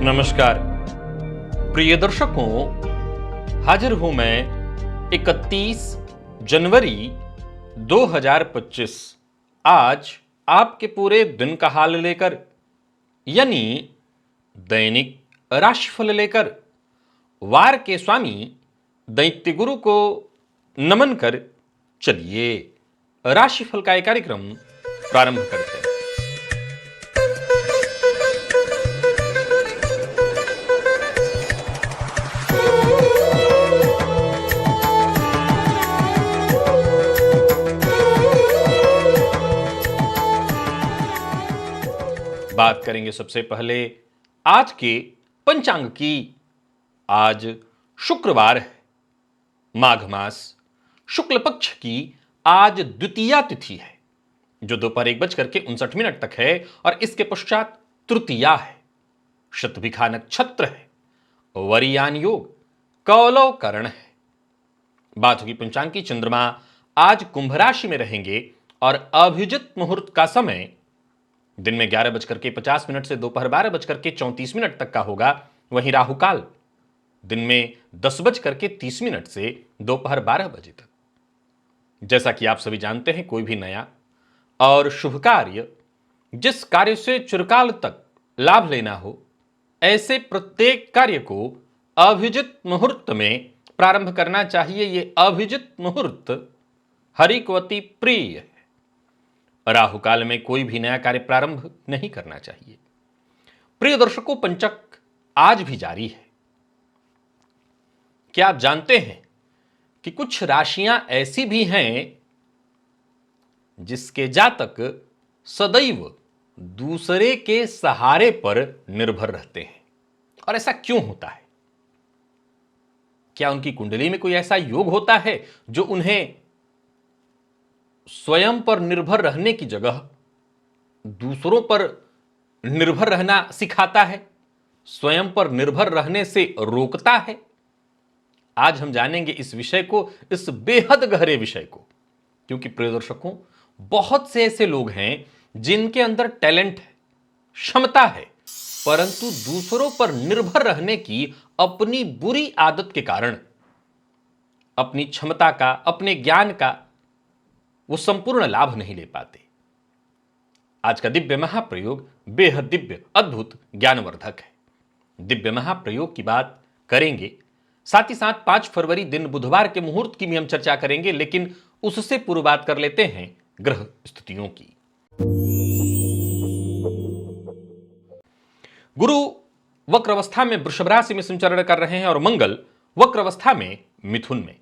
नमस्कार प्रिय दर्शकों, हाजिर हूं मैं 31 जनवरी 2025 आज आपके पूरे दिन का हाल लेकर, यानी दैनिक राशिफल लेकर वार के स्वामी दैत्य गुरु को नमन कर चलिए राशिफल का एक कार्यक्रम प्रारंभ करते हैं। बात करेंगे सबसे पहले आज के पंचांग की। आज शुक्रवार है, माघ मास शुक्ल पक्ष की आज द्वितीया तिथि है जो दोपहर 1:59 तक है और इसके पश्चात तृतीया है। शतभिखा नक्षत्र है, वरियान योग, कौलव करण है। बात होगी पंचांग की। चंद्रमा आज कुंभ राशि में रहेंगे और अभिजित मुहूर्त का समय दिन में 11:50 से दोपहर 12:34 तक का होगा। वहीं राहुकाल दिन में 10:30 से दोपहर 12 बजे तक। जैसा कि आप सभी जानते हैं, कोई भी नया और शुभ कार्य, जिस कार्य से चिरकाल तक लाभ लेना हो, ऐसे प्रत्येक कार्य को अभिजित मुहूर्त में प्रारंभ करना चाहिए। यह अभिजित मुहूर्त हरि को अति प्रिय है। राहु काल में कोई भी नया कार्य प्रारंभ नहीं करना चाहिए। प्रिय दर्शकों, पंचक आज भी जारी है। क्या आप जानते हैं कि कुछ राशियां ऐसी भी हैं जिसके जातक सदैव दूसरे के सहारे पर निर्भर रहते हैं? और ऐसा क्यों होता है? क्या उनकी कुंडली में कोई ऐसा योग होता है जो उन्हें स्वयं पर निर्भर रहने की जगह दूसरों पर निर्भर रहना सिखाता है, स्वयं पर निर्भर रहने से रोकता है? आज हम जानेंगे इस विषय को, इस बेहद गहरे विषय को, क्योंकि प्रिय दर्शकों, बहुत से ऐसे लोग हैं जिनके अंदर टैलेंट है, क्षमता है, परंतु दूसरों पर निर्भर रहने की अपनी बुरी आदत के कारण अपनी क्षमता का, अपने ज्ञान का वो संपूर्ण लाभ नहीं ले पाते। आज का दिव्य महाप्रयोग बेहद दिव्य, अद्भुत, ज्ञानवर्धक है। दिव्य महाप्रयोग की बात करेंगे, साथ ही साथ 5 फरवरी दिन बुधवार के मुहूर्त की भी हम चर्चा करेंगे, लेकिन उससे पूर्व बात कर लेते हैं ग्रह स्थितियों की। गुरु वक्र अवस्था में वृषभ राशि में संचरण कर रहे हैं और मंगल वक्र अवस्था में मिथुन में।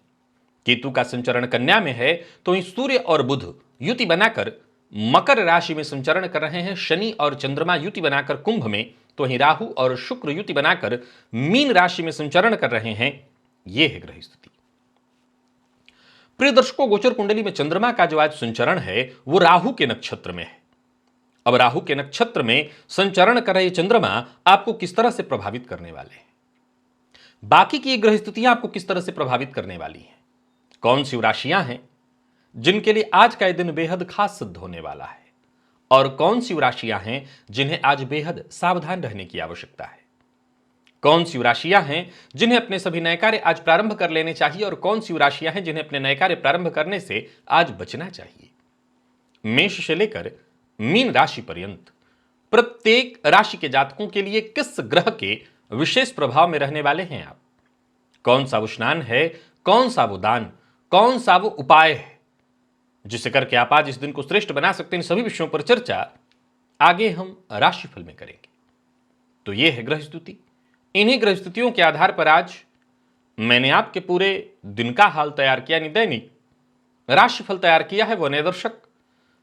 केतु का संचरण कन्या में है, तो वहीं सूर्य और बुध युति बनाकर मकर राशि में संचरण कर रहे हैं। शनि और चंद्रमा युति बनाकर कुंभ में, तो वहीं राहु और शुक्र युति बनाकर मीन राशि में संचरण कर रहे हैं। यह है ग्रह स्थिति। प्रिय दर्शकों, गोचर कुंडली में चंद्रमा का जो आज संचरण है वो राहु के नक्षत्र में है। अब राहु के नक्षत्र में संचरण कर रहे चंद्रमा आपको किस तरह से प्रभावित करने वाले हैं? बाकी की ग्रह स्थितियां आपको किस तरह से प्रभावित करने वाली हैं? कौन सी राशियां हैं जिनके लिए आज का यह दिन बेहद खास सिद्ध होने वाला है, और कौन सी राशियां हैं जिन्हें आज बेहद सावधान रहने की आवश्यकता है? कौन सी राशियां हैं जिन्हें अपने सभी नए कार्य आज प्रारंभ कर लेने चाहिए, और कौन सी राशियां हैं जिन्हें अपने नए कार्य प्रारंभ करने से आज बचना चाहिए? मेष से लेकर मीन राशि पर्यंत प्रत्येक राशि के जातकों के लिए किस ग्रह के विशेष प्रभाव में रहने वाले हैं आप? कौन सा वो स्नान है, कौन सा वो दान, कौन सा वो उपाय है जिसे करके आप आज इस दिन को श्रेष्ठ बना सकते हैं? इन सभी विषयों पर चर्चा आगे हम राशिफल में करेंगे। तो यह है ग्रह स्थिति। इन्हीं ग्रह स्थितियों के आधार पर आज मैंने आपके पूरे दिन का हाल तैयार किया, यानी दैनिक राशिफल तैयार किया है। वो नए दर्शक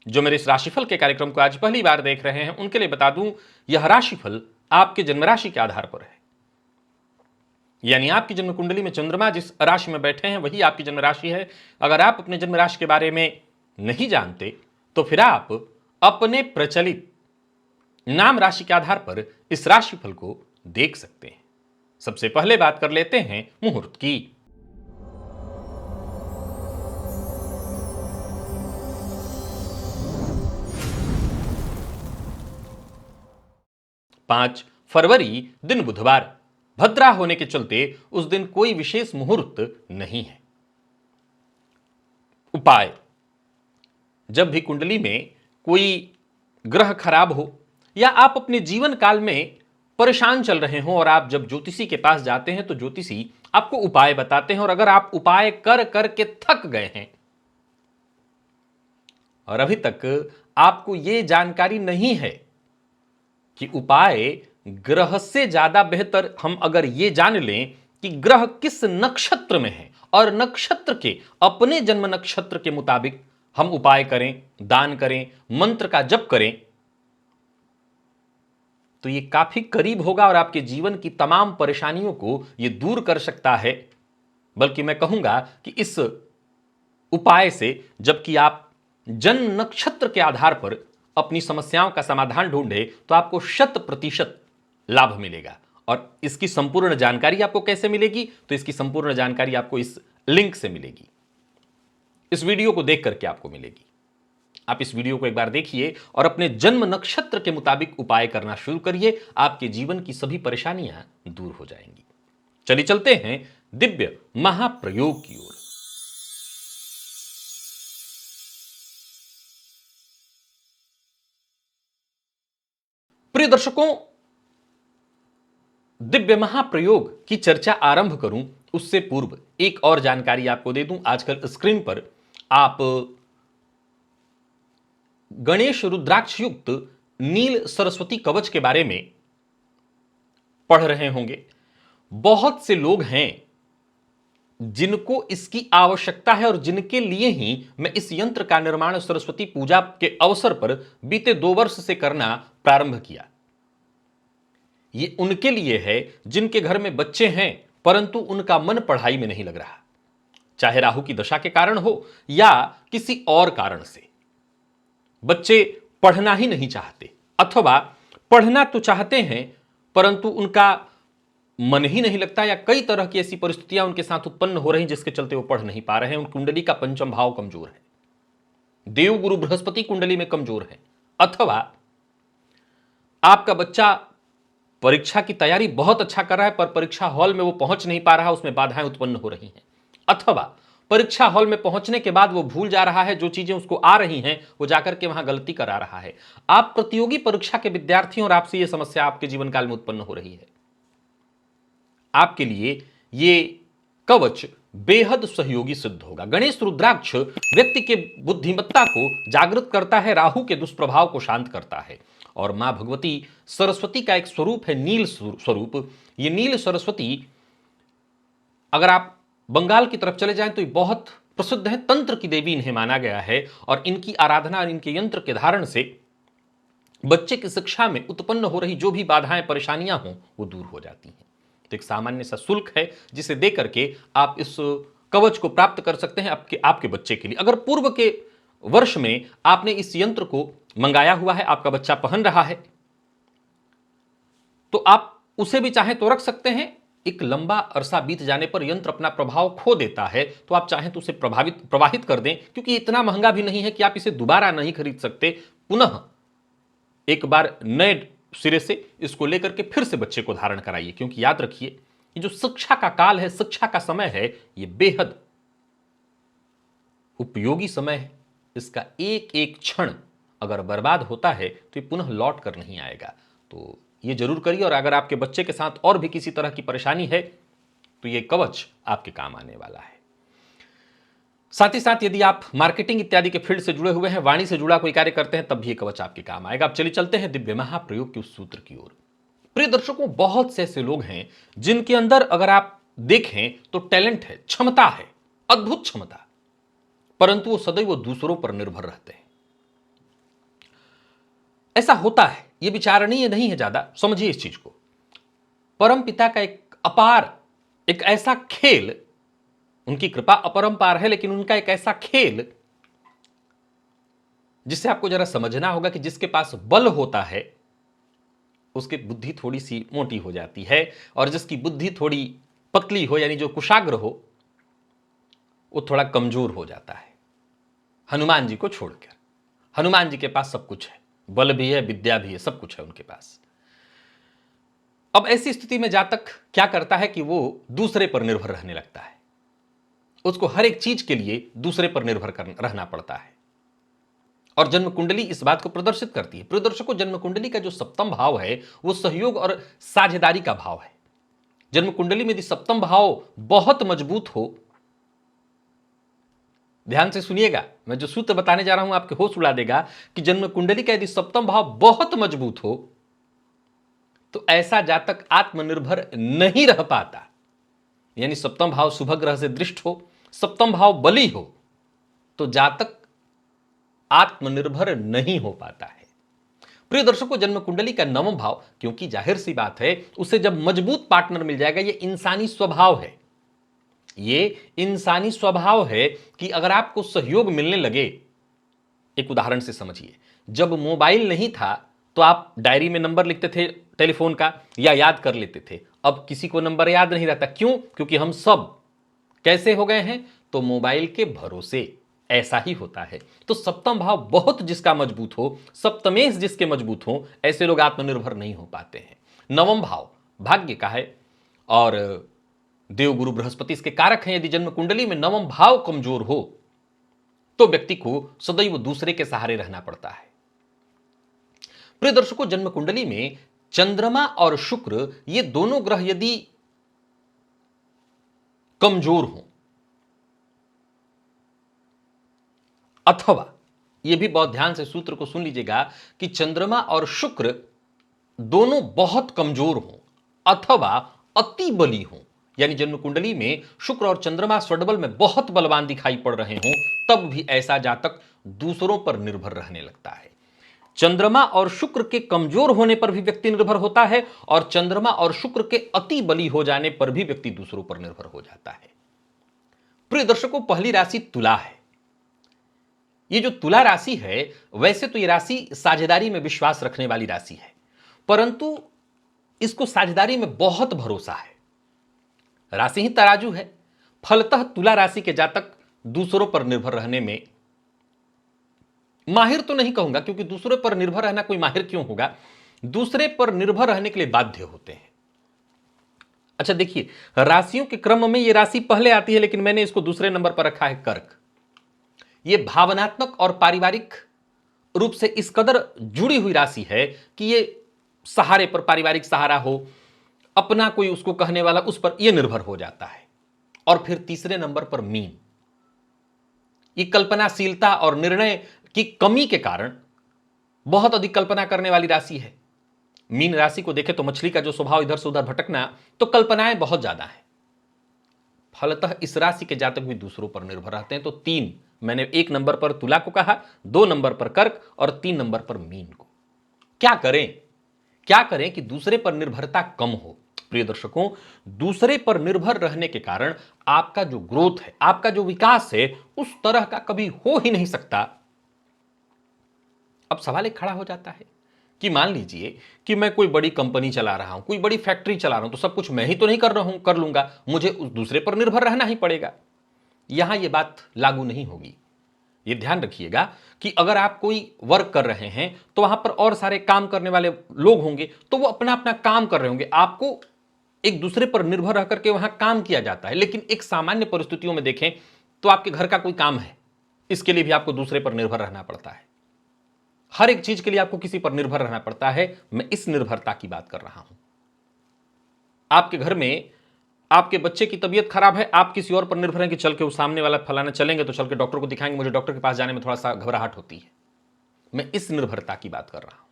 जो मेरे इस राशिफल के कार्यक्रम को आज पहली बार देख रहे हैं, उनके लिए बता दूं, यह राशिफल आपके जन्म राशि के आधार पर है। यानी आपकी जन्म कुंडली में चंद्रमा जिस राशि में बैठे हैं वही आपकी जन्म राशि है। अगर आप अपने जन्म राशि के बारे में नहीं जानते तो फिर आप अपने प्रचलित नाम राशि के आधार पर इस राशिफल को देख सकते हैं। सबसे पहले बात कर लेते हैं मुहूर्त की। 5 फरवरी, दिन बुधवार। भद्रा होने के चलते उस दिन कोई विशेष मुहूर्त नहीं है। उपाय: जब भी कुंडली में कोई ग्रह खराब हो या आप अपने जीवन काल में परेशान चल रहे हो और आप जब ज्योतिषी के पास जाते हैं तो ज्योतिषी आपको उपाय बताते हैं, और अगर आप उपाय कर करके थक गए हैं और अभी तक आपको यह जानकारी नहीं है कि उपाय ग्रह से ज्यादा बेहतर हम अगर यह जान लें कि ग्रह किस नक्षत्र में है और नक्षत्र के अपने जन्म नक्षत्र के मुताबिक हम उपाय करें, दान करें, मंत्र का जप करें, तो यह काफी करीब होगा और आपके जीवन की तमाम परेशानियों को यह दूर कर सकता है। बल्कि मैं कहूंगा कि इस उपाय से जबकि आप जन्म नक्षत्र के आधार पर अपनी समस्याओं का समाधान ढूंढे तो आपको 100% लाभ मिलेगा। और इसकी संपूर्ण जानकारी आपको कैसे मिलेगी? तो इसकी संपूर्ण जानकारी आपको इस लिंक से मिलेगी, इस वीडियो को देख करके आपको मिलेगी। आप इस वीडियो को एक बार देखिए और अपने जन्म नक्षत्र के मुताबिक उपाय करना शुरू करिए। आपके जीवन की सभी परेशानियां दूर हो जाएंगी। चलिए चलते हैं दिव्य महाप्रयोग की ओर। प्रिय दर्शकों, दिव्य महाप्रयोग की चर्चा आरंभ करूं उससे पूर्व एक और जानकारी आपको दे दूं। आजकल स्क्रीन पर आप गणेश रुद्राक्ष युक्त नील सरस्वती कवच के बारे में पढ़ रहे होंगे। बहुत से लोग हैं जिनको इसकी आवश्यकता है और जिनके लिए ही मैं इस यंत्र का निर्माण सरस्वती पूजा के अवसर पर बीते 2 वर्ष से करना प्रारंभ किया। ये उनके लिए है जिनके घर में बच्चे हैं परंतु उनका मन पढ़ाई में नहीं लग रहा, चाहे राहु की दशा के कारण हो या किसी और कारण से। बच्चे पढ़ना ही नहीं चाहते अथवा पढ़ना तो चाहते हैं परंतु उनका मन ही नहीं लगता, या कई तरह की ऐसी परिस्थितियां उनके साथ उत्पन्न हो रही जिसके चलते वो पढ़ नहीं पा रहे हैं। उन कुंडली का पंचम भाव कमजोर है, देवगुरु बृहस्पति कुंडली में कमजोर है, अथवा आपका बच्चा परीक्षा की तैयारी बहुत अच्छा कर रहा है पर परीक्षा हॉल में वो पहुंच नहीं पा रहा, उसमें बाधाएं उत्पन्न हो रही हैं, अथवा परीक्षा हॉल में पहुंचने के बाद वो भूल जा रहा है, जो चीजें उसको आ रही हैं वो जाकर के वहां गलती करा रहा है। आप प्रतियोगी परीक्षा के विद्यार्थी और आपसे यह समस्या आपके जीवन काल में उत्पन्न हो रही है। आपके लिए ये कवच बेहद सहयोगी सिद्ध होगा। गणेश रुद्राक्ष व्यक्ति के बुद्धिमत्ता को जागृत करता है, राहु के दुष्प्रभाव को शांत करता है, और मां भगवती सरस्वती का एक स्वरूप है नील स्वरूप। ये नील सरस्वती अगर आप बंगाल की तरफ चले जाएं तो ये बहुत प्रसिद्ध है, तंत्र की देवी इन्हें माना गया है, और इनकी आराधना और इनके यंत्र के धारण से बच्चे की शिक्षा में उत्पन्न हो रही जो भी बाधाएं परेशानियां हों वो दूर हो जाती हैं। तो एक सामान्य सा शुल्क है जिसे दे करके आप इस कवच को प्राप्त कर सकते हैं आपके बच्चे के लिए। अगर पूर्व के वर्ष में आपने इस यंत्र को मंगाया हुआ है, आपका बच्चा पहन रहा है, तो आप उसे भी चाहें तो रख सकते हैं। एक लंबा अरसा बीत जाने पर यंत्र अपना प्रभाव खो देता है, तो आप चाहें तो उसे प्रवाहित कर दें, क्योंकि इतना महंगा भी नहीं है कि आप इसे दोबारा नहीं खरीद सकते। पुनः एक बार नए सिरे से इसको लेकर के फिर से बच्चे को धारण कराइए, क्योंकि याद रखिए ये जो शिक्षा का काल है, शिक्षा का समय है, ये बेहद उपयोगी समय है। इसका एक एक क्षण अगर बर्बाद होता है तो ये पुनः लौट कर नहीं आएगा। तो ये जरूर करिए, और अगर आपके बच्चे के साथ और भी किसी तरह की परेशानी है तो ये कवच आपके काम आने वाला है। साथ ही साथ यदि आप मार्केटिंग इत्यादि के फील्ड से जुड़े हुए हैं, वाणी से जुड़ा कोई कार्य करते हैं, तब भी ये कवच आपके काम आएगा। अब चलिए चलते हैं दिव्य महाप्रयोग के उस सूत्र की ओर। प्रिय दर्शकों, बहुत से ऐसे लोग हैं जिनके अंदर अगर आप देखें तो टैलेंट है, क्षमता है, अद्भुत क्षमता, परंतु वो सदैव दूसरों पर निर्भर रहते हैं। ऐसा होता है, ये विचारणीय नहीं है ज्यादा, समझिए इस चीज को। परम पिता का एक अपार, एक ऐसा खेल, उनकी कृपा अपरंपार है, लेकिन उनका एक ऐसा खेल जिससे आपको जरा समझना होगा कि जिसके पास बल होता है उसकी बुद्धि थोड़ी सी मोटी हो जाती है, और जिसकी बुद्धि थोड़ी पतली हो, यानी जो कुशाग्र हो, वो थोड़ा कमजोर हो जाता है। हनुमान जी को छोड़कर, हनुमान जी के पास सब कुछ है, बल भी है, विद्या भी है, सब कुछ है उनके पास। अब ऐसी स्थिति में जातक क्या करता है कि वो दूसरे पर निर्भर रहने लगता है। उसको हर एक चीज के लिए दूसरे पर निर्भर रहना पड़ता है। और जन्म कुंडली इस बात को प्रदर्शित करती है। प्रदर्शकों, जन्म कुंडली का जो सप्तम भाव है वो सहयोग और साझेदारी का भाव है। जन्म कुंडली में यदि सप्तम भाव बहुत मजबूत हो, ध्यान से सुनिएगा, मैं जो सूत्र बताने जा रहा हूं आपके होश उड़ा देगा कि जन्म कुंडली का यदि सप्तम भाव बहुत मजबूत हो तो ऐसा जातक आत्मनिर्भर नहीं रह पाता। यानी सप्तम भाव शुभ ग्रह से दृष्ट हो, सप्तम भाव बली हो, तो जातक आत्मनिर्भर नहीं हो पाता है। प्रिय दर्शकों, जन्म कुंडली का नवम भाव, क्योंकि जाहिर सी बात है उसे जब मजबूत पार्टनर मिल जाएगा, ये इंसानी स्वभाव है, ये इंसानी स्वभाव है कि अगर आपको सहयोग मिलने लगे, एक उदाहरण से समझिए, जब मोबाइल नहीं था तो आप डायरी में नंबर लिखते थे टेलीफोन का या याद कर लेते थे। अब किसी को नंबर याद नहीं रहता, क्यों? क्योंकि हम सब कैसे हो गए हैं? तो मोबाइल के भरोसे। ऐसा ही होता है। तो सप्तम भाव बहुत जिसका मजबूत हो, सप्तमेश जिसके मजबूत हो, ऐसे लोग आत्मनिर्भर नहीं हो पाते हैं। नवम भाव भाग्य का है और देवगुरु बृहस्पति इसके कारक हैं। यदि जन्म कुंडली में नवम भाव कमजोर हो तो व्यक्ति को सदैव दूसरे के सहारे रहना पड़ता है। प्रिय दर्शकों, जन्म कुंडली में चंद्रमा और शुक्र ये दोनों ग्रह यदि कमजोर हों, अथवा यह भी बहुत ध्यान से सूत्र को सुन लीजिएगा कि चंद्रमा और शुक्र दोनों बहुत कमजोर हों अथवा अति बली हों, यानी जन्म कुंडली में शुक्र और चंद्रमा स्वडबल में बहुत बलवान दिखाई पड़ रहे हों, तब भी ऐसा जातक दूसरों पर निर्भर रहने लगता है। चंद्रमा और शुक्र के कमजोर होने पर भी व्यक्ति निर्भर होता है और चंद्रमा और शुक्र के अति बली हो जाने पर भी व्यक्ति दूसरों पर निर्भर हो जाता है। प्रिय दर्शकों, पहली राशि तुला है। ये जो तुला राशि है, वैसे तो ये राशि साझेदारी में विश्वास रखने वाली राशि है, परंतु इसको साझेदारी में बहुत भरोसा है। राशि ही तराजू है, फलतः तुला राशि के जातक दूसरों पर निर्भर रहने में माहिर तो नहीं कहूंगा, क्योंकि दूसरे पर निर्भर रहना कोई माहिर क्यों होगा, दूसरे पर निर्भर रहने के लिए बाध्य होते हैं। अच्छा देखिए, राशियों के क्रम में यह राशि पहले आती है, लेकिन मैंने इसको दूसरे नंबर पर रखा है कर्क। यह भावनात्मक और पारिवारिक रूप से इस कदर जुड़ी हुई राशि है कि यह सहारे पर, पारिवारिक सहारा हो, अपना कोई उसको कहने वाला, उस पर यह निर्भर हो जाता है। और फिर तीसरे नंबर पर मीन। यह कल्पनाशीलता और निर्णय की कमी के कारण बहुत अधिक कल्पना करने वाली राशि है। मीन राशि को देखें तो मछली का जो स्वभाव इधर से उधर भटकना, तो कल्पनाएं बहुत ज्यादा है। फलतः इस राशि के जातक भी दूसरों पर निर्भर रहते हैं। तो तीन, मैंने एक नंबर पर तुला को कहा, दो नंबर पर कर्क और तीन नंबर पर मीन को। क्या करें? क्या करें कि दूसरे पर निर्भरता कम हो? प्रिय दर्शकों, दूसरे पर निर्भर रहने के कारण आपका जो ग्रोथ है, आपका जो विकास है, उस तरह का कभी हो ही नहीं सकता। अब सवाल एक खड़ा हो जाता है कि मान लीजिए कि मैं कोई बड़ी कंपनी चला रहा हूं, कोई बड़ी फैक्ट्री चला रहा हूं, तो सब कुछ मैं ही तो नहीं कर रहा हूं, कर लूंगा, मुझे उस दूसरे पर निर्भर रहना ही पड़ेगा। यहां यह बात लागू नहीं होगी। यह ध्यान रखिएगा कि अगर आप कोई वर्क कर रहे हैं तो वहां पर और सारे काम करने वाले लोग होंगे, तो वो अपना अपना काम कर रहे होंगे, आपको एक दूसरे पर निर्भर रह करके वहां काम किया जाता है। लेकिन एक सामान्य परिस्थितियों में देखें तो आपके घर का कोई काम है, इसके लिए भी आपको दूसरे पर निर्भर रहना पड़ता है। हर एक चीज के लिए आपको किसी पर निर्भर रहना पड़ता है। मैं इस निर्भरता की बात कर रहा हूं। आपके घर में आपके बच्चे की तबीयत खराब है, आप किसी और पर निर्भर हैं कि चल के उस सामने वाला फलाना चलेंगे तो चल के डॉक्टर को दिखाएंगे, मुझे डॉक्टर के पास जाने में थोड़ा सा घबराहट होती है। मैं इस निर्भरता की बात कर रहा हूं।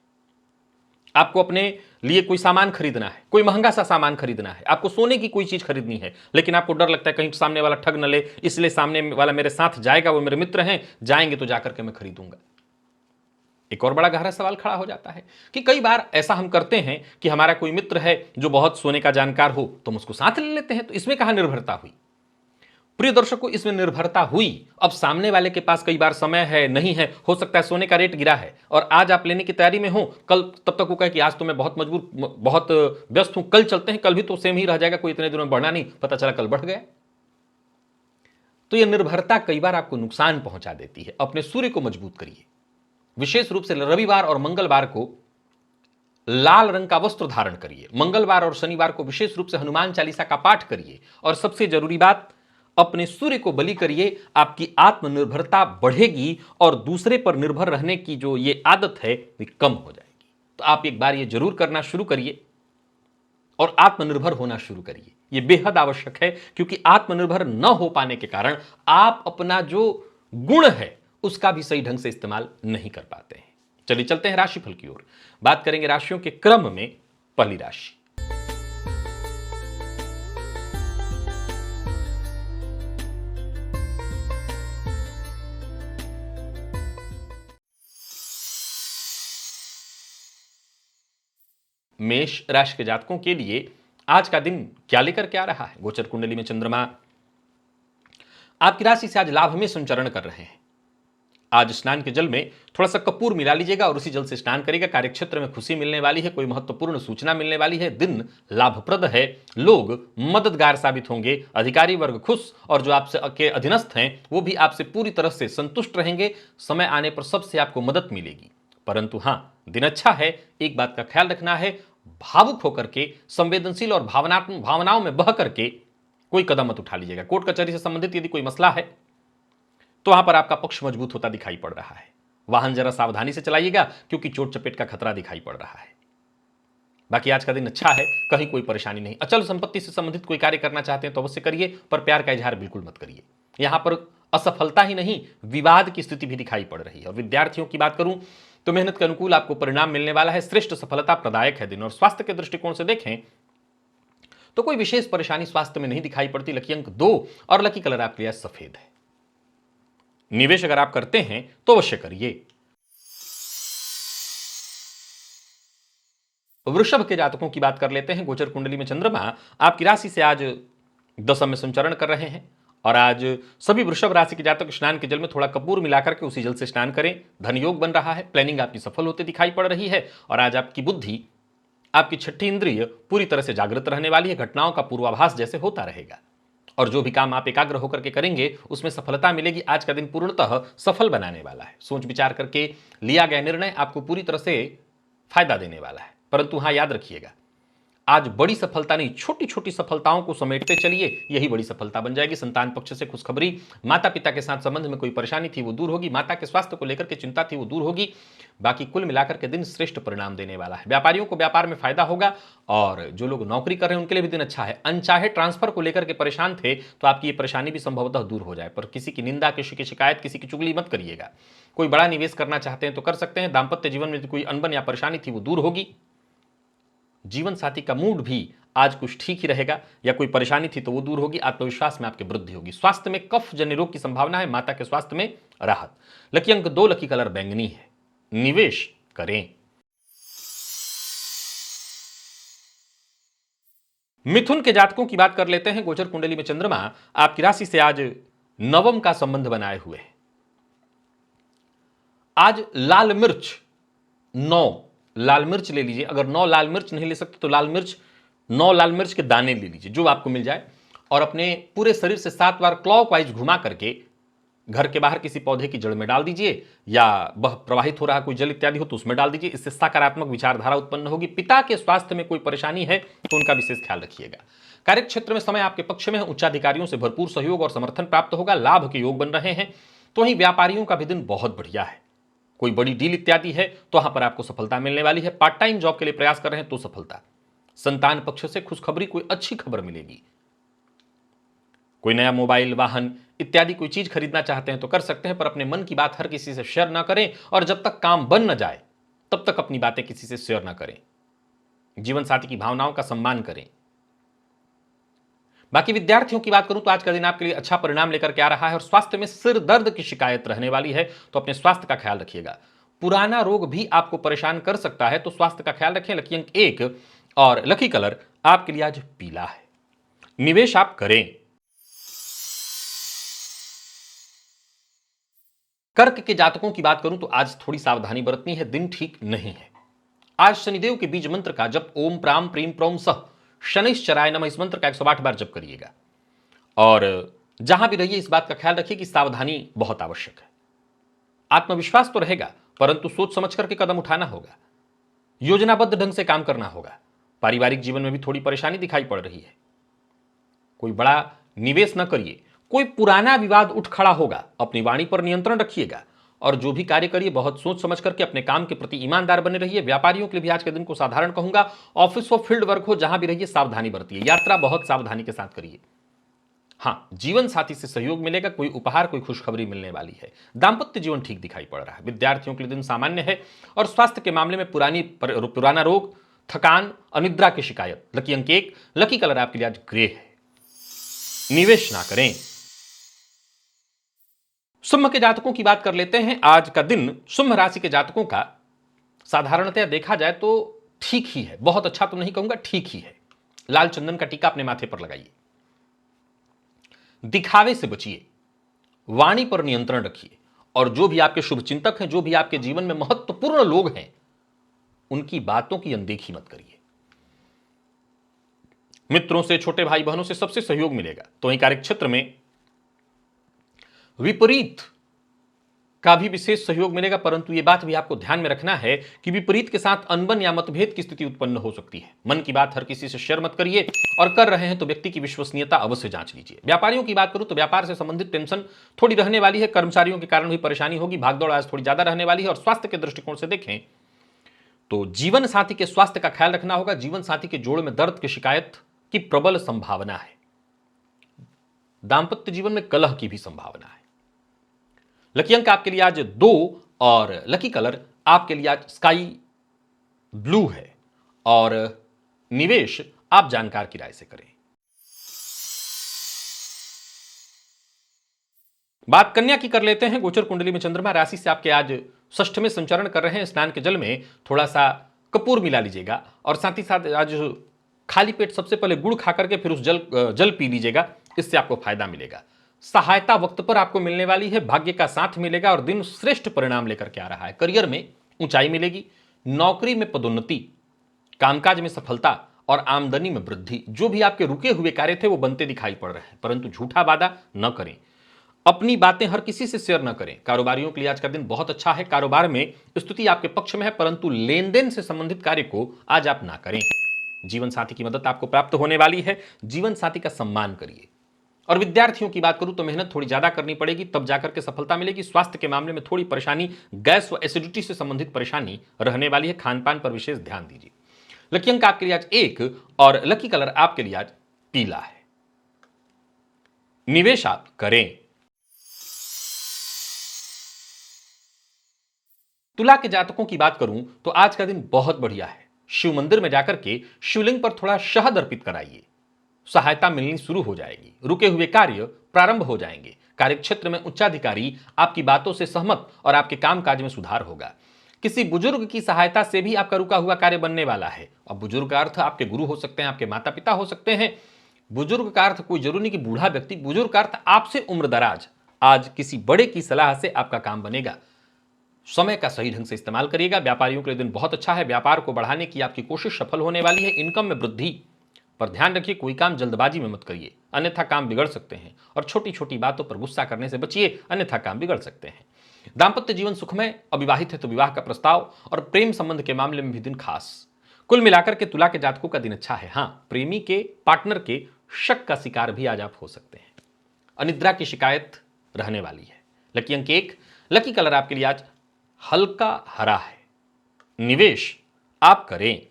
आपको अपने लिए कोई सामान खरीदना है, कोई महंगा सा सामान खरीदना है, आपको सोने की कोई चीज खरीदनी है, लेकिन आपको डर लगता है कहीं सामने वाला ठग न ले, इसलिए सामने वाला मेरे साथ जाएगा, वो मेरे मित्र हैं, जाएंगे तो जाकर के मैं खरीदूंगा। एक और बड़ा गहरा सवाल खड़ा हो जाता है कि कई बार ऐसा हम करते हैं कि हमारा कोई मित्र है जो बहुत सोने का जानकार हो, तो हम उसको साथ ले लेते हैं, तो इसमें कहां निर्भरता हुई? प्रिय दर्शकों, इसमें निर्भरता हुई। अब सामने वाले के पास कई बार समय है, नहीं है, हो सकता है सोने का रेट गिरा है और आज आप लेने की तैयारी में हो, कल तब तक वो कहे कि आज तो मैं बहुत मजबूर, बहुत व्यस्त हूं, कल चलते हैं, कल भी तो सेम ही रह जाएगा, कोई इतने दिनों में बढ़ना नहीं, पता चला कल बढ़ गया। तो यह निर्भरता कई बार आपको नुकसान पहुंचा देती है। अपने सूर्य को मजबूत करिए। विशेष रूप से रविवार और मंगलवार को लाल रंग का वस्त्र धारण करिए। मंगलवार और शनिवार को विशेष रूप से हनुमान चालीसा का पाठ करिए। और सबसे जरूरी बात, अपने सूर्य को बलि करिए। आपकी आत्मनिर्भरता बढ़ेगी और दूसरे पर निर्भर रहने की जो ये आदत है वे कम हो जाएगी। तो आप एक बार ये जरूर करना शुरू करिए और आत्मनिर्भर होना शुरू करिए। यह बेहद आवश्यक है, क्योंकि आत्मनिर्भर न हो पाने के कारण आप अपना जो गुण है उसका भी सही ढंग से इस्तेमाल नहीं कर पाते हैं। चलिए चलते हैं राशिफल की ओर। बात करेंगे राशियों के क्रम में। पहली राशि मेष राशि के जातकों के लिए आज का दिन क्या लेकर के आ रहा है? गोचर कुंडली में चंद्रमा आपकी राशि से आज लाभ में संचरण कर रहे हैं। आज स्नान के जल में थोड़ा सा कपूर मिला लीजिएगा और उसी जल से स्नान करिएगा। कार्यक्षेत्र में खुशी मिलने वाली है, कोई महत्वपूर्ण सूचना मिलने वाली है, दिन लाभप्रद है, लोग मददगार साबित होंगे, अधिकारी वर्ग खुश और जो आपसे के अधीनस्थ हैं वो भी आपसे पूरी तरह से संतुष्ट रहेंगे। समय आने पर सबसे आपको मदद मिलेगी। परंतु हां, दिन अच्छा है, एक बात का ख्याल रखना है, भावुक होकर के, संवेदनशील और भावनाओं में बह करके कोई कदम मत उठा लीजिएगा। कोर्ट कचहरी से संबंधित यदि कोई मसला है तो वहां पर आपका पक्ष मजबूत होता दिखाई पड़ रहा है। वाहन जरा सावधानी से चलाइएगा, क्योंकि चोट चपेट का खतरा दिखाई पड़ रहा है। बाकी आज का दिन अच्छा है, कहीं कोई परेशानी नहीं। अचल संपत्ति से संबंधित कोई कार्य करना चाहते हैं तो अवश्य करिए, पर प्यार का इजहार बिल्कुल मत करिए। यहां पर असफलता ही नहीं, विवाद की स्थिति भी दिखाई पड़ रही है। और विद्यार्थियों की बात करूं तो मेहनत के अनुकूल आपको परिणाम मिलने वाला है। श्रेष्ठ सफलता प्रदायक है दिन। और स्वास्थ्य के दृष्टिकोण से देखें तो कोई विशेष परेशानी स्वास्थ्य में नहीं दिखाई पड़ती। लकी अंक 2 और लकी कलर आपके लिए सफेद है। निवेश अगर आप करते हैं तो अवश्य करिए। वृषभ के जातकों की बात कर लेते हैं। गोचर कुंडली में चंद्रमा आपकी राशि से आज दशम में संचरण कर रहे हैं। और आज सभी वृषभ राशि के जातक स्नान के जल में थोड़ा कपूर मिलाकर के उसी जल से स्नान करें। धन योग बन रहा है, प्लानिंग आपकी सफल होती दिखाई पड़ रही है। और आज आपकी बुद्धि, आपकी छठी इंद्रिय पूरी तरह से जागृत रहने वाली है। घटनाओं का पूर्वाभास जैसे होता रहेगा और जो भी काम आप एकाग्र होकर के करेंगे उसमें सफलता मिलेगी। आज का दिन पूर्णतः सफल बनाने वाला है। सोच विचार करके लिया गया निर्णय आपको पूरी तरह से फायदा देने वाला है। परंतु हां, याद रखिएगा, आज बड़ी सफलता नहीं, छोटी छोटी सफलताओं को समेटते चलिए, यही बड़ी सफलता बन जाएगी। संतान पक्ष से खुशखबरी, माता पिता के साथ संबंध में कोई परेशानी थी वो दूर होगी, माता के स्वास्थ्य को लेकर के चिंता थी वो दूर होगी। बाकी कुल मिलाकर के दिन श्रेष्ठ परिणाम देने वाला है। व्यापारियों को व्यापार में फायदा होगा और जो लोग नौकरी कर रहे हैं उनके लिए भी दिन अच्छा है। अनचाहे ट्रांसफर को लेकर के परेशान थे तो आपकी ये परेशानी भी संभवतः दूर हो जाए। पर किसी की निंदा, किसी की शिकायत, किसी की चुगली मत करिएगा। कोई बड़ा निवेश करना चाहते हैं तो कर सकते हैं। दाम्पत्य जीवन में कोई अनबन या परेशानी थी वो दूर होगी। जीवन साथी का मूड भी आज कुछ ठीक ही रहेगा, या कोई परेशानी थी तो वो दूर होगी। आत्मविश्वास में आपकी वृद्धि होगी। स्वास्थ्य में कफ जन्य रोग की संभावना है, माता के स्वास्थ्य में राहत। लकी अंक 2, लकी कलर बैंगनी है। निवेश करें। मिथुन के जातकों की बात कर लेते हैं। गोचर कुंडली में चंद्रमा आपकी राशि से आज नवम का संबंध बनाए हुए है। आज लाल मिर्च 9 लाल मिर्च ले लीजिए। अगर 9 लाल मिर्च नहीं ले सकते तो 9 लाल मिर्च के दाने ले लीजिए, जो आपको मिल जाए, और अपने पूरे शरीर से 7 बार क्लॉकवाइज घुमा करके घर के बाहर किसी पौधे की जड़ में डाल दीजिए, या वह प्रवाहित हो रहा कोई जल इत्यादि हो तो उसमें डाल दीजिए। इससे सकारात्मक विचारधारा उत्पन्न होगी। पिता के स्वास्थ्य में कोई परेशानी है तो उनका विशेष ख्याल रखिएगा। कार्यक्षेत्र में समय आपके पक्ष में है। उच्चाधिकारियों से भरपूर सहयोग और समर्थन प्राप्त होगा। लाभ के योग बन रहे हैं। तो वहीं व्यापारियों का भी दिन बहुत बढ़िया है। कोई बड़ी डील इत्यादि है तो वहां पर आपको सफलता मिलने वाली है। पार्ट टाइम जॉब के लिए प्रयास कर रहे हैं तो सफलता। संतान पक्ष से खुशखबरी, कोई अच्छी खबर मिलेगी। कोई नया मोबाइल, वाहन इत्यादि कोई चीज खरीदना चाहते हैं तो कर सकते हैं, पर अपने मन की बात हर किसी से शेयर ना करें। और जब तक काम बन न जाए तब तक अपनी बातें किसी से शेयर ना करें। जीवन साथी की भावनाओं का सम्मान करें। बाकी विद्यार्थियों की बात करूं तो आज का दिन आपके लिए अच्छा परिणाम लेकर के आ रहा है। और स्वास्थ्य में सिर दर्द की शिकायत रहने वाली है तो अपने स्वास्थ्य का ख्याल रखिएगा। पुराना रोग भी आपको परेशान कर सकता है तो स्वास्थ्य का ख्याल रखें। लकी अंक 1 और लकी कलर आपके लिए आज पीला है। निवेश आप करें। कर्क के जातकों की बात करूं तो आज थोड़ी सावधानी बरतनी है, दिन ठीक नहीं है। आज शनिदेव के बीज मंत्र का जप ओम प्राम प्रीम प्रोम सह शनिश्चराय नमः, इस मंत्र का 108 बार जप करिएगा। और जहां भी रहिए इस बात का ख्याल रखिए कि सावधानी बहुत आवश्यक है। आत्मविश्वास तो रहेगा परंतु सोच समझ करके कदम उठाना होगा। योजनाबद्ध ढंग से काम करना होगा। पारिवारिक जीवन में भी थोड़ी परेशानी दिखाई पड़ रही है। कोई बड़ा निवेश न करिए, कोई पुराना विवाद उठ खड़ा होगा, अपनी वाणी पर नियंत्रण रखिएगा और जो भी कार्य करिए बहुत सोच समझ करके अपने काम के प्रति ईमानदार बने रहिए। व्यापारियों के लिए भी आज के दिन को साधारण कहूंगा। ऑफिस हो, फील्ड वर्क हो, जहां भी रहिए सावधानी बरतिए। यात्रा बहुत सावधानी के साथ करिए। हाँ, जीवन साथी से सहयोग मिलेगा, कोई उपहार, कोई खुशखबरी मिलने वाली है। दाम्पत्य जीवन ठीक दिखाई पड़ रहा है। विद्यार्थियों के लिए दिन सामान्य है और स्वास्थ्य के मामले में पुराना रोग, थकान, अनिद्रा की शिकायत। लकी अंक 1, लकी कलर आपके लिए आज ग्रे है। निवेश ना करें। सिंह के जातकों की बात कर लेते हैं। आज का दिन सिंह राशि के जातकों का साधारणतया देखा जाए तो ठीक ही है। बहुत अच्छा तो नहीं कहूंगा, ठीक ही है। लाल चंदन का टीका अपने माथे पर लगाइए। दिखावे से बचिए, वाणी पर नियंत्रण रखिए और जो भी आपके शुभ चिंतक हैं, जो भी आपके जीवन में महत्वपूर्ण लोग हैं, उनकी बातों की अनदेखी मत करिए। मित्रों से, छोटे भाई बहनों से सबसे सहयोग मिलेगा। तो वहीं कार्यक्षेत्र में विपरीत का भी विशेष सहयोग मिलेगा, परंतु यह बात भी आपको ध्यान में रखना है कि विपरीत के साथ अनबन या मतभेद की स्थिति उत्पन्न हो सकती है। मन की बात हर किसी से शेयर मत करिए और कर रहे हैं तो व्यक्ति की विश्वसनीयता अवश्य जांच लीजिए। व्यापारियों की बात करूं तो व्यापार से संबंधित टेंशन थोड़ी रहने वाली है। कर्मचारियों के कारण भी परेशानी होगी। भागदौड़ आज थोड़ी ज्यादा रहने वाली है। और स्वास्थ्य के दृष्टिकोण से देखें तो जीवन साथी के स्वास्थ्य का ख्याल रखना होगा। जीवन साथी के जोड़ में दर्द की शिकायत की प्रबल संभावना है। दांपत्य जीवन में कलह की भी संभावना है। लकी अंक आपके लिए आज 2 और लकी कलर आपके लिए आज स्काई ब्लू है। और निवेश आप जानकार की राय से करें। बात कन्या की कर लेते हैं। गोचर कुंडली में चंद्रमा राशि से आपके आज षष्ठ में संचरण कर रहे हैं। स्नान के जल में थोड़ा सा कपूर मिला लीजिएगा और साथ ही साथ आज खाली पेट सबसे पहले गुड़ खा करके फिर उस जल पी लीजिएगा। इससे आपको फायदा मिलेगा। सहायता वक्त पर आपको मिलने वाली है। भाग्य का साथ मिलेगा और दिन श्रेष्ठ परिणाम लेकर के आ रहा है। करियर में ऊंचाई मिलेगी, नौकरी में पदोन्नति, कामकाज में सफलता और आमदनी में वृद्धि। जो भी आपके रुके हुए कार्य थे वो बनते दिखाई पड़ रहे हैं, परंतु झूठा वादा न करें। अपनी बातें हर किसी से शेयर न करें। कारोबारियों के लिए आज का दिन बहुत अच्छा है। कारोबार में स्थिति आपके पक्ष में है, परंतु लेन देन से संबंधित कार्य को आज आप ना करें। जीवन साथी की मदद आपको प्राप्त होने वाली है। जीवन साथी का सम्मान करिए। और विद्यार्थियों की बात करूं तो मेहनत थोड़ी ज्यादा करनी पड़ेगी, तब जाकर के सफलता मिलेगी। स्वास्थ्य के मामले में थोड़ी परेशानी, गैस व एसिडिटी से संबंधित परेशानी रहने वाली है। खान पान पर विशेष ध्यान दीजिए। लकी अंक आपके लिए आज 1 और लकी कलर आपके लिए आज पीला है। निवेश आप करें। तुला के जातकों की बात करूं तो आज का दिन बहुत बढ़िया है। शिव मंदिर में जाकर के शिवलिंग पर थोड़ा शहद अर्पित कराइए। सहायता मिलनी शुरू हो जाएगी। रुके हुए कार्य प्रारंभ हो जाएंगे। कार्यक्षेत्र में उच्चाधिकारी आपकी बातों से सहमत और आपके कामकाज में सुधार होगा। किसी बुजुर्ग की सहायता से भी आपका रुका हुआ कार्य बनने वाला है। और बुजुर्ग का अर्थ आपके गुरु हो सकते हैं, आपके माता पिता हो सकते हैं। बुजुर्ग का अर्थ कोई जरूरी नहीं कि बूढ़ा व्यक्ति। बुजुर्ग का अर्थ आपसे उम्रदराज। आज किसी बड़े की सलाह से आपका काम बनेगा। समय का सही ढंग से इस्तेमाल करिएगा। व्यापारियों के लिए दिन बहुत अच्छा है। व्यापार को बढ़ाने की आपकी कोशिश सफल होने वाली है। इनकम में वृद्धि, पर ध्यान रखिए कोई काम जल्दबाजी में मत करिए, अन्यथा काम बिगड़ सकते हैं। और छोटी छोटी बातों पर गुस्सा करने से बचिए, अन्यथा काम बिगड़ सकते हैं। दांपत्य जीवन सुखमय। अविवाहित है तो विवाह का प्रस्ताव और प्रेम संबंध के मामले में भी दिन खास। कुल मिलाकर के तुला के जातकों का दिन अच्छा है। हाँ, प्रेमी के, पार्टनर के शक का शिकार भी आज आप हो सकते हैं। अनिद्रा की शिकायत रहने वाली है। लकी अंक 1, लकी कलर आपके लिए आज हल्का हरा है। निवेश आप करें।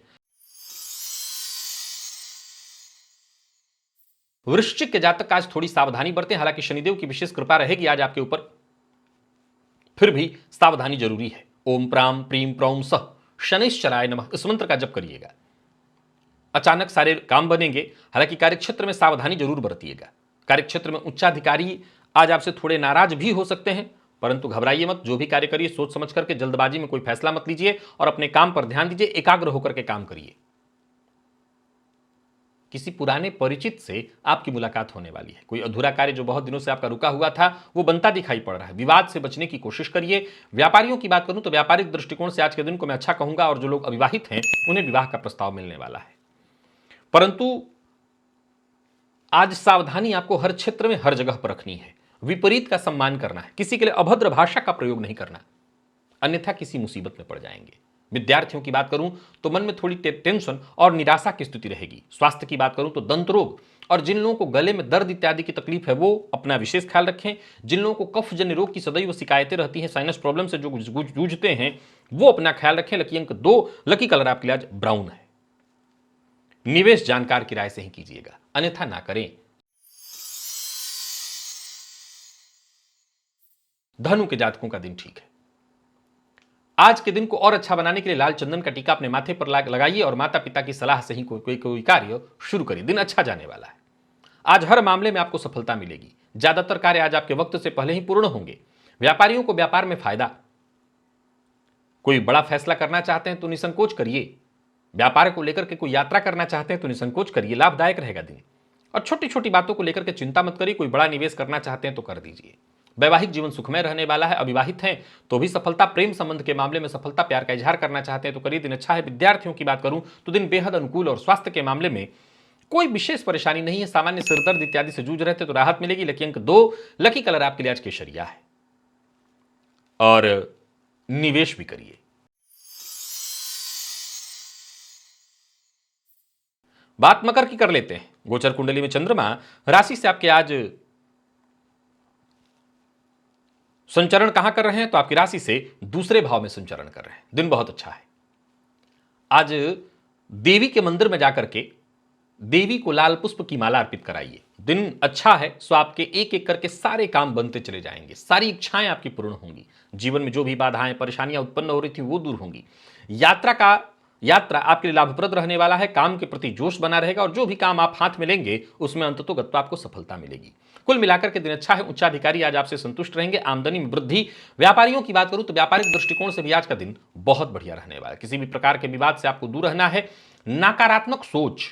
वृश्चिक के जातक आज थोड़ी सावधानी बरतें। हालांकि शनिदेव की विशेष कृपा रहेगी आज आपके ऊपर, फिर भी सावधानी जरूरी है। ओम प्राम प्रीम प्रौम सह शनिश्चराय नमः इस मंत्र का जप करिएगा। अचानक सारे काम बनेंगे। हालांकि कार्यक्षेत्र में सावधानी जरूर बरतिएगा। कार्यक्षेत्र में उच्चाधिकारी आज आपसे थोड़े नाराज भी हो सकते हैं, परंतु घबराइए मत। जो भी कार्य करिए सोच समझ करके, जल्दबाजी में कोई फैसला मत लीजिए और अपने काम पर ध्यान दीजिए। एकाग्र होकर के काम करिए। किसी पुराने परिचित से आपकी मुलाकात होने वाली है। कोई अधूरा कार्य जो बहुत दिनों से आपका रुका हुआ था वो बनता दिखाई पड़ रहा है। विवाद से बचने की कोशिश करिए। व्यापारियों की बात करूं तो व्यापारिक दृष्टिकोण से आज के दिन को मैं अच्छा कहूंगा और जो लोग अविवाहित हैं उन्हें विवाह का प्रस्ताव मिलने वाला है। परंतु आज सावधानी आपको हर क्षेत्र में, हर जगह पर रखनी है। विपरीत का सम्मान करना है। किसी के लिए अभद्र भाषा का प्रयोग नहीं करना, अन्यथा किसी मुसीबत में पड़ जाएंगे। विद्यार्थियों की बात करूं तो मन में थोड़ी टेंशन और निराशा की स्थिति रहेगी। स्वास्थ्य की बात करूं तो दंत रोग और जिन लोगों को गले में दर्द इत्यादि की तकलीफ है वो अपना विशेष ख्याल रखें। जिन लोगों को कफजन्य रोग की सदैव शिकायतें रहती हैं, साइनस प्रॉब्लम से जो जूझते हैं, वो अपना ख्याल रखें। लकी अंक 2, लकी कलर आपके लिए आज ब्राउन है। निवेश जानकार की राय से ही कीजिएगा, अन्यथा ना करें। धनु के जातकों का दिन ठीक है। आज के दिन को और अच्छा बनाने के लिए लाल चंदन का टीका अपने माथे पर लगाइए और माता पिता की सलाह से ही कोई कार्य शुरू करिए। दिन अच्छा जाने वाला है। आज हर मामले में आपको सफलता मिलेगी। ज्यादातर कार्य आज आपके वक्त से पहले ही पूर्ण होंगे। व्यापारियों को व्यापार में फायदा। कोई बड़ा फैसला करना चाहते हैं तो निसंकोच करिए। व्यापार को लेकर के कोई यात्रा करना चाहते हैं तो निसंकोच करिए, लाभदायक रहेगा दिन। और छोटी छोटी बातों को लेकर के चिंता मत करिए। कोई बड़ा निवेश करना चाहते हैं तो कर दीजिए। वैवाहिक जीवन सुखमय रहने वाला है। अविवाहित हैं तो भी सफलता, प्रेम संबंध के मामले में सफलता, प्यार का इजहार करना चाहते हैं तो करिए, दिन अच्छा है। विद्यार्थियों की बात करूं तो दिन बेहद अनुकूल और स्वास्थ्य के मामले में कोई विशेष परेशानी नहीं है। सामान्य सिरदर्द इत्यादि से जूझ रहे थे तो राहत मिलेगी। लकी अंक 2, लकी कलर आपके लिए आज केसरिया है। और निवेश भी करिए। बात मकर की कर लेते हैं। गोचर कुंडली में चंद्रमा राशि से आपके आज संचरण कहां कर रहे हैं तो आपकी राशि से दूसरे भाव में संचरण कर रहे हैं। दिन बहुत अच्छा है। आज देवी के मंदिर में जाकर के देवी को लाल पुष्प की माला अर्पित कराइए। दिन अच्छा है। सो आपके एक एक करके सारे काम बनते चले जाएंगे। सारी इच्छाएं आपकी पूर्ण होंगी। जीवन में जो भी बाधाएं, परेशानियां उत्पन्न हो रही थी वो दूर होंगी। यात्रा आपके लिए लाभप्रद रहने वाला है। काम के प्रति जोश बना रहेगा और जो भी काम आप हाथ में लेंगे उसमें अंततोगत्वा आपको सफलता मिलेगी। कुल मिलाकर के दिन अच्छा है। उच्चाधिकारी आज आपसे संतुष्ट रहेंगे। आमदनी में वृद्धि। व्यापारियों की बात करूं तो व्यापारिक दृष्टिकोण से भी आज का दिन बहुत बढ़िया रहने वाला है। किसी भी प्रकार के विवाद से आपको दूर रहना है। नकारात्मक सोच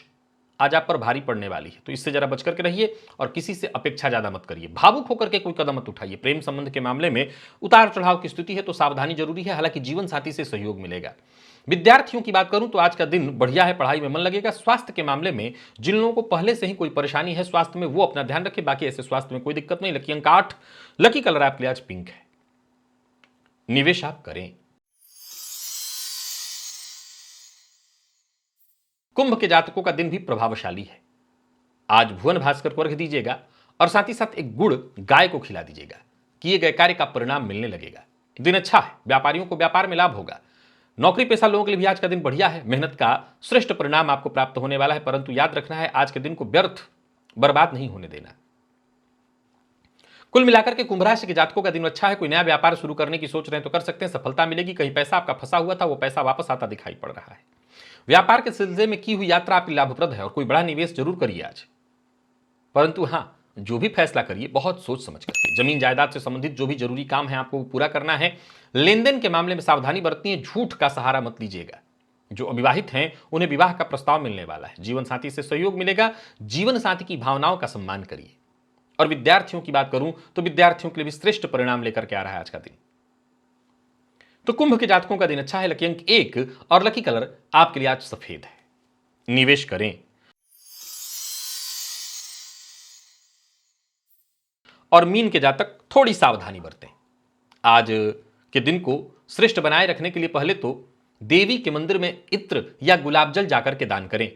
आज आप पर भारी पड़ने वाली है तो इससे जरा बच करके रहिए और किसी से अपेक्षा ज्यादा मत करिए। भावुक होकर के कोई कदम मत उठाइए। प्रेम संबंध के मामले में उतार चढ़ाव की स्थिति है तो सावधानी जरूरी है। हालांकि जीवन साथी से सहयोग मिलेगा। विद्यार्थियों की बात करूं तो आज का दिन बढ़िया है। पढ़ाई में मन लगेगा। स्वास्थ्य के मामले में जिन लोगों को पहले से ही कोई परेशानी है स्वास्थ्य में, वो अपना ध्यान रखें। बाकी ऐसे स्वास्थ्य में कोई दिक्कत नहीं। लकी अंक 8, लकी कलर आपके लिए आज पिंक है। निवेश आप करें। कुंभ के जातकों का दिन भी प्रभावशाली है। आज भुवन भास्कर को अर्घ्य दीजिएगा और साथ ही साथ एक गुड़ गाय को खिला दीजिएगा। किए गए कार्य का परिणाम मिलने लगेगा। दिन अच्छा है। व्यापारियों को व्यापार में लाभ होगा। नौकरी पेशा लोगों के लिए भी आज का दिन बढ़िया है। मेहनत का श्रेष्ठ परिणाम आपको प्राप्त होने वाला है। परंतु याद रखना है आज के दिन को व्यर्थ बर्बाद नहीं होने देना। कुल मिलाकर के कुंभ राशि के जातकों का दिन अच्छा है। कोई नया व्यापार शुरू करने की सोच रहे हैं तो कर सकते हैं, सफलता मिलेगी। कहीं पैसा आपका फंसा हुआ था वो पैसा वापस आता दिखाई पड़ रहा है। व्यापार के सिलसिले में की हुई यात्रा आपकी लाभप्रद है और कोई बड़ा निवेश जरूर करिए आज। परंतु हां, जो भी फैसला करिए बहुत सोच समझ करके। जमीन जायदाद से संबंधित जो भी जरूरी काम है आपको पूरा करना है। लेन देन के मामले में सावधानी बरतनी है। झूठ का सहारा मत लीजिएगा। जो अविवाहित हैं उन्हें विवाह का प्रस्ताव मिलने वाला है। जीवन साथी से सहयोग मिलेगा। जीवन साथी की भावनाओं का सम्मान करिए। और विद्यार्थियों की बात करूं तो विद्यार्थियों के लिए भी श्रेष्ठ परिणाम लेकर के आ रहा है आज का दिन। तो कुंभ के जातकों का दिन अच्छा है। लकी अंक 1 और लकी कलर आपके लिए आज सफेद है। निवेश करें। और मीन के जातक थोड़ी सावधानी बरतें। आज के दिन को श्रेष्ठ बनाए रखने के लिए पहले तो देवी के मंदिर में इत्र या गुलाब जल जाकर के दान करें।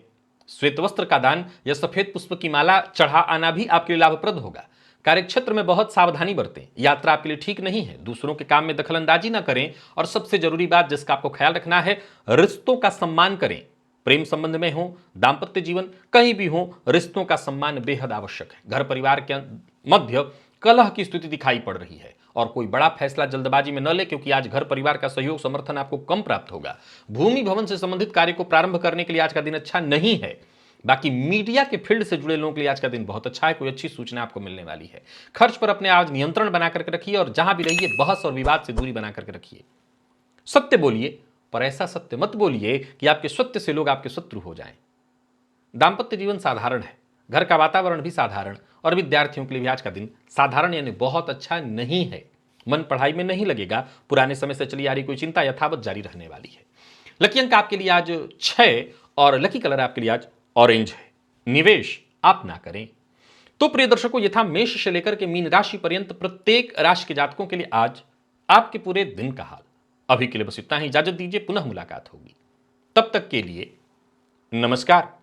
श्वेत वस्त्र का दान या सफेद पुष्प की माला चढ़ा आना भी आपके लिए लाभप्रद होगा। कार्यक्षेत्र में बहुत सावधानी बरतें। यात्रा आपके लिए ठीक नहीं है। दूसरों के काम में दखलंदाजी ना करें। और सबसे जरूरी बात जिसका आपको ख्याल रखना है, रिश्तों का सम्मान करें। प्रेम संबंध में हो, दाम्पत्य जीवन कहीं भी हो, रिश्तों का सम्मान बेहद आवश्यक है। घर परिवार के मध्य कलह की स्थिति दिखाई पड़ रही है और कोई बड़ा फैसला जल्दबाजी में न ले, क्योंकि आज घर परिवार का सहयोग समर्थन आपको कम प्राप्त होगा। भूमि भवन से संबंधित कार्य को प्रारंभ करने के लिए आज का दिन अच्छा नहीं है। बाकी मीडिया के फील्ड से जुड़े लोगों के लिए आज का दिन बहुत अच्छा है। कोई अच्छी सूचना आपको मिलने वाली है। खर्च पर अपने आज नियंत्रण बना करके रखिए और जहां भी रहिए बहस और विवाद से दूरी बना करके रखिए। सत्य बोलिए, पर ऐसा सत्य मत बोलिए कि आपके सत्य से लोग आपके शत्रु हो जाएं। दाम्पत्य जीवन साधारण है। घर का वातावरण भी साधारण और विद्यार्थियों के लिए भी आज का दिन साधारण यानी बहुत अच्छा नहीं है। मन पढ़ाई में नहीं लगेगा। पुराने समय से चली आ रही कोई चिंता यथावत जारी रहने वाली है। लकी अंक आपके लिए आज 6 और लकी कलर आपके लिए आज ऑरेंज है। निवेश आप ना करें। तो प्रिय दर्शकों, ये था मेष से लेकर के मीन राशि पर्यंत प्रत्येक राशि के जातकों के लिए आज आपके पूरे दिन का हाल। अभी के लिए बस इतना ही, इजाजत दीजिए, पुनः मुलाकात होगी। तब तक के लिए नमस्कार।